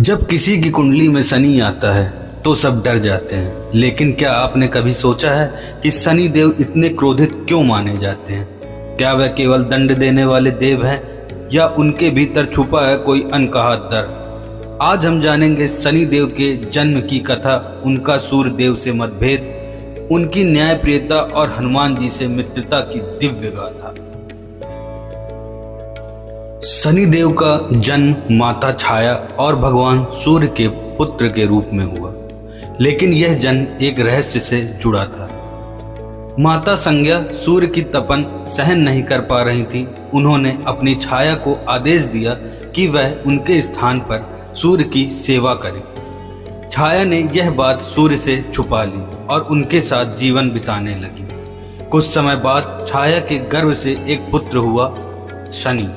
जब किसी की कुंडली में शनि आता है तो सब डर जाते हैं, लेकिन क्या आपने कभी सोचा है कि शनि देव इतने क्रोधित क्यों माने जाते हैं? क्या वह केवल दंड देने वाले देव हैं या उनके भीतर छुपा है कोई अनकहा दर्द? आज हम जानेंगे शनि देव के जन्म की कथा, उनका सूर्य देव से मतभेद, उनकी न्यायप्रियता और हनुमान जी से मित्रता की दिव्य गाथा। शनि देव का जन्म माता छाया और भगवान सूर्य के पुत्र के रूप में हुआ, लेकिन यह जन्म एक रहस्य से जुड़ा था। माता संज्ञा सूर्य की तपन सहन नहीं कर पा रही थी। उन्होंने अपनी छाया को आदेश दिया कि वह उनके स्थान पर सूर्य की सेवा करे। छाया ने यह बात सूर्य से छुपा ली और उनके साथ जीवन बिताने लगी। कुछ समय बाद छाया के गर्भ से एक पुत्र हुआ, शनि।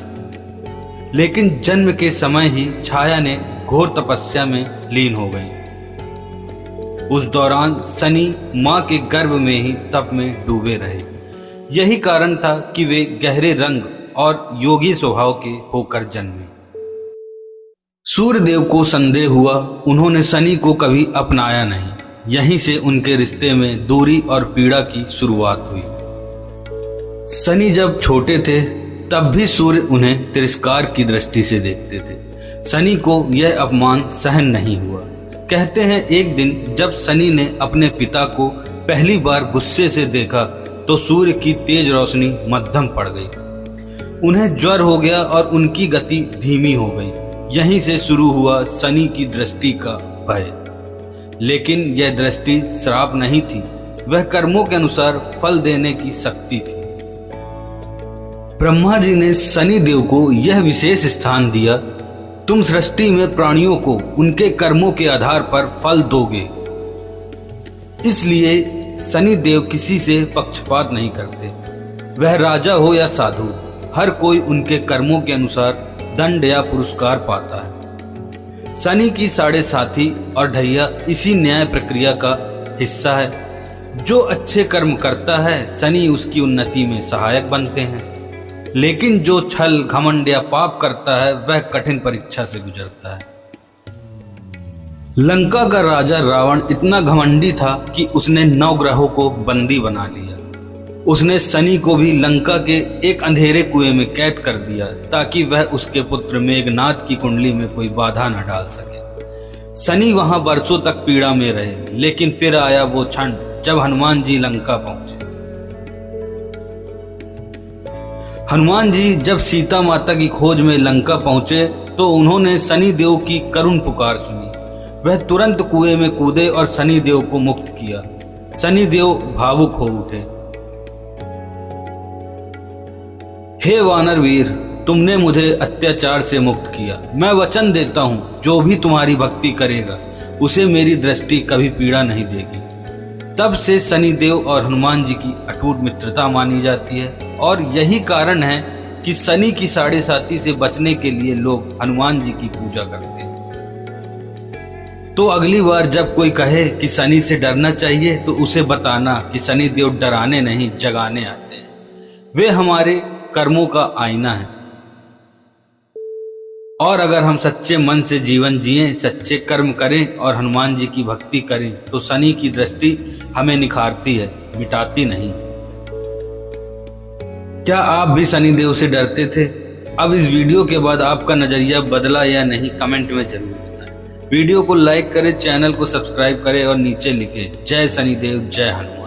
लेकिन जन्म के समय ही छाया ने घोर तपस्या में लीन हो गई। उस दौरान शनि मां के गर्भ में ही तप में डूबे रहे। यही कारण था कि वे गहरे रंग और योगी स्वभाव के होकर जन्मे। सूर्य देव को संदेह हुआ, उन्होंने शनि को कभी अपनाया नहीं। यहीं से उनके रिश्ते में दूरी और पीड़ा की शुरुआत हुई। शनि जब छोटे थे तब भी सूर्य उन्हें तिरस्कार की दृष्टि से देखते थे। शनि को यह अपमान सहन नहीं हुआ। कहते हैं एक दिन जब शनि ने अपने पिता को पहली बार गुस्से से देखा तो सूर्य की तेज रोशनी मध्यम पड़ गई। उन्हें ज्वर हो गया और उनकी गति धीमी हो गई। यहीं से शुरू हुआ शनि की दृष्टि का भय। लेकिन यह दृष्टि श्राप नहीं थी, वह कर्मों के अनुसार फल देने की शक्ति थी। ब्रह्मा जी ने शनि देव को यह विशेष स्थान दिया, तुम सृष्टि में प्राणियों को उनके कर्मों के आधार पर फल दोगे। इसलिए शनि देव किसी से पक्षपात नहीं करते। वह राजा हो या साधु, हर कोई उनके कर्मों के अनुसार दंड या पुरस्कार पाता है। शनि की साढ़े साथी और ढैया इसी न्याय प्रक्रिया का हिस्सा है। जो अच्छे कर्म करता है शनि उसकी उन्नति में सहायक बनते हैं, लेकिन जो छल घमंड या पाप करता है वह कठिन परीक्षा से गुजरता है। लंका का राजा रावण इतना घमंडी था कि उसने 9 ग्रहों को बंदी बना लिया। उसने शनि को भी लंका के एक अंधेरे कुएं में कैद कर दिया ताकि वह उसके पुत्र मेघनाद की कुंडली में कोई बाधा न डाल सके। शनि वहां बरसों तक पीड़ा में रहे, लेकिन फिर आया वो क्षण जब हनुमान जी लंका पहुंचे। हनुमान जी जब सीता माता की खोज में लंका पहुंचे तो उन्होंने शनि देव की करुण पुकार सुनी। वह तुरंत कुएं में कूदे और शनि देव को मुक्त किया। शनि देव भावुक हो उठे। हे वानर वीर, तुमने मुझे अत्याचार से मुक्त किया। मैं वचन देता हूं जो भी तुम्हारी भक्ति करेगा उसे मेरी दृष्टि कभी पीड़ा नहीं देगी। तब से शनि देव और हनुमान जी की अटूट मित्रता मानी जाती है और यही कारण है कि शनि की साढ़े साथी से बचने के लिए लोग हनुमान जी की पूजा करते हैं। तो अगली बार जब कोई कहे कि शनि से डरना चाहिए तो उसे बताना कि शनि देव डराने नहीं जगाने आते हैं। वे हमारे कर्मों का आईना है और अगर हम सच्चे मन से जीवन जिएं, सच्चे कर्म करें और हनुमान जी की भक्ति करें तो शनि की दृष्टि हमें निखारती है, मिटाती नहीं। क्या आप भी शनि देव से डरते थे? अब इस वीडियो के बाद आपका नजरिया बदला या नहीं, कमेंट में जरूर बताएं। वीडियो को लाइक करें, चैनल को सब्सक्राइब करें और नीचे लिखें जय शनिदेव जय हनुमान।